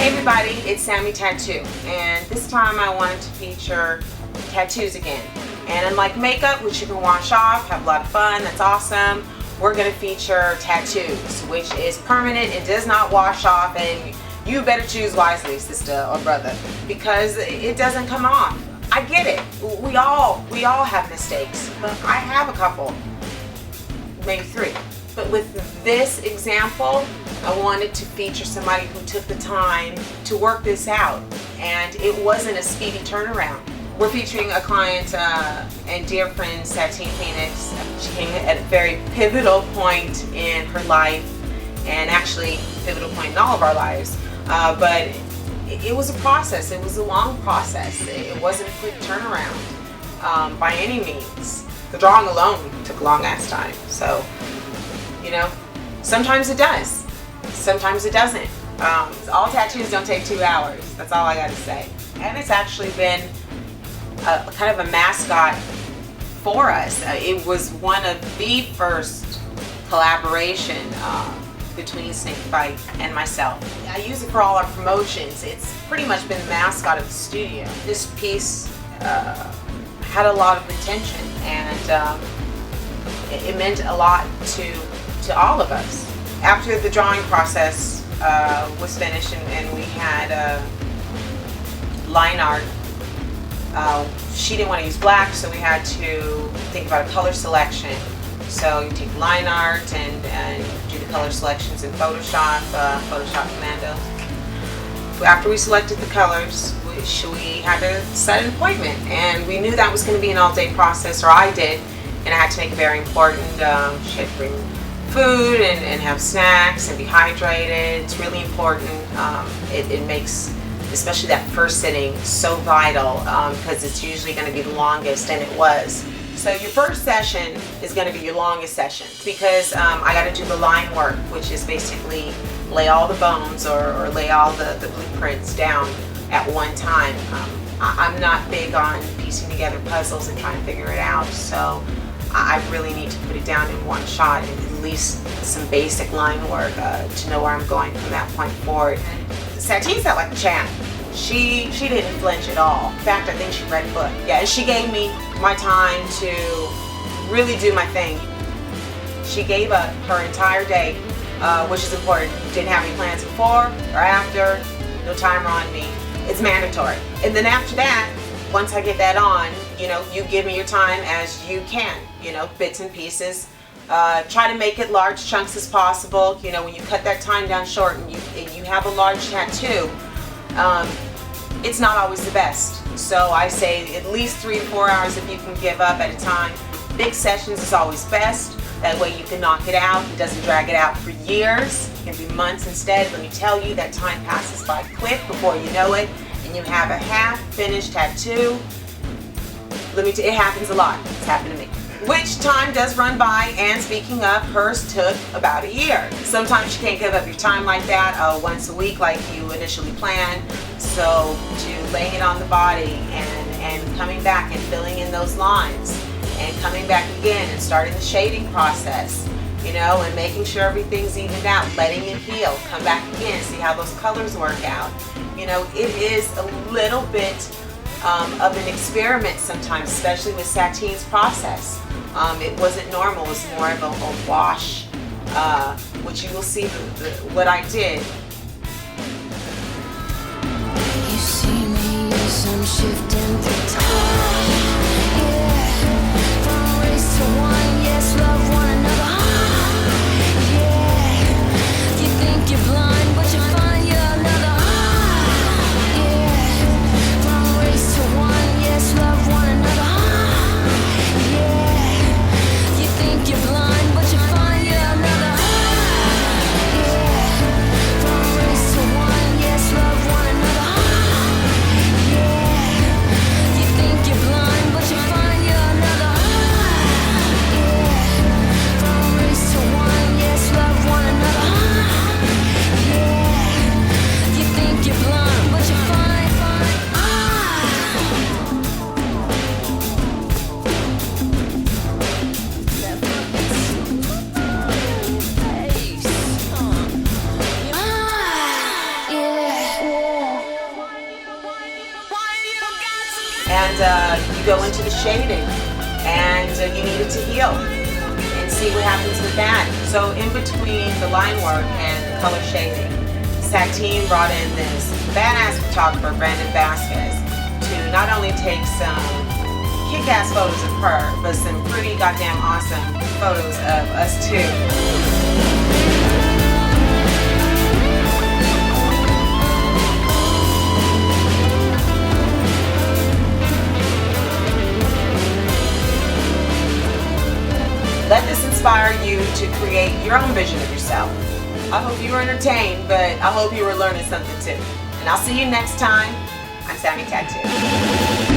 Hey everybody, it's Samee Tatu, and this time I wanted to feature tattoos again. And unlike makeup, which you can wash off, have a lot of fun, that's awesome, we're going to feature tattoos, which is permanent, it does not wash off, and you better choose wisely, sister or brother, because it doesn't come off. I get it, we all have mistakes, but I have a couple, maybe 3. But with this example, I wanted to feature somebody who took the time to work this out, and it wasn't a speedy turnaround. We're featuring a client and dear friend, Satine Phoenix. She came at a very pivotal point in her life, and actually pivotal point in all of our lives. But it was a process. It was a long process. It wasn't a quick turnaround by any means. The drawing alone took a long ass time. So, you know, sometimes it does. Sometimes it doesn't. All tattoos don't take 2 hours. That's all I got to say. And it's actually been kind of a mascot for us. It was one of the first collaboration between Snakebite and myself. I use it for all our promotions. It's pretty much been the mascot of the studio. This piece had a lot of attention, and it meant a lot to all of us. After the drawing process was finished and we had line art, she didn't want to use black, so we had to think about a color selection. So you take line art and do the color selections in Photoshop Commando. After we selected the colors, we had to set an appointment, and we knew that was going to be an all-day process, or I did, and I had to make it very important. She had to bring food and have snacks and be hydrated. It's really important. It makes, especially that first sitting, so vital because it's usually going to be the longest, and it was. So your first session is going to be your longest session because I got to do the line work, which is basically lay all the bones or lay all the blueprints down at one time. I'm not big on piecing together puzzles and trying to figure it out, so I really need to put it down in one shot and at least some basic line work to know where I'm going from that point forward. Satine sat like a champ. She didn't flinch at all. In fact, I think she read the book. Yeah, and she gave me my time to really do my thing. She gave up her entire day, which is important. Didn't have any plans before or after, no timer on me. It's mandatory. And then after that, once I get that on, you know, you give me your time as you can, you know, bits and pieces. Try to make it large chunks as possible. You know, when you cut that time down short and you have a large tattoo, it's not always the best. So I say at least 3 to 4 hours if you can give up at a time. Big sessions is always best. That way you can knock it out. It doesn't drag it out for years. It can be months instead. Let me tell you, that time passes by quick before you know it, and you have a half-finished tattoo. It happens a lot. It's happened to me. Which time does run by, and speaking of, hers took about a year. Sometimes you can't give up your time like that once a week like you initially planned. So to laying it on the body and coming back and filling in those lines and coming back again and starting the shading process, you know, and making sure everything's evened out, letting it heal, come back again, see how those colors work out. You know, it is a little bit of an experiment sometimes, especially with Satine's process. It wasn't normal, it was more of a wash, which you will see what I did. You see me as I'm shifting through time, yeah, from race to one, yes, love one another, yeah, you think you're blind, but you find you're another, yeah, from race to one, yes, love one another, yeah, you think you're blind, but you find you're another, yeah, from race to one, yes, love one another, yeah, you think you're blind. and you go into the shading, and you need it to heal, and see what happens with that. So in between the line work and the color shading, Satine brought in this badass photographer, Brandon Vasquez, to not only take some kick-ass photos of her, but some pretty goddamn awesome photos of us too. Let this inspire you to create your own vision of yourself. I hope you were entertained, but I hope you were learning something too. And I'll see you next time. I'm Samee Tatu.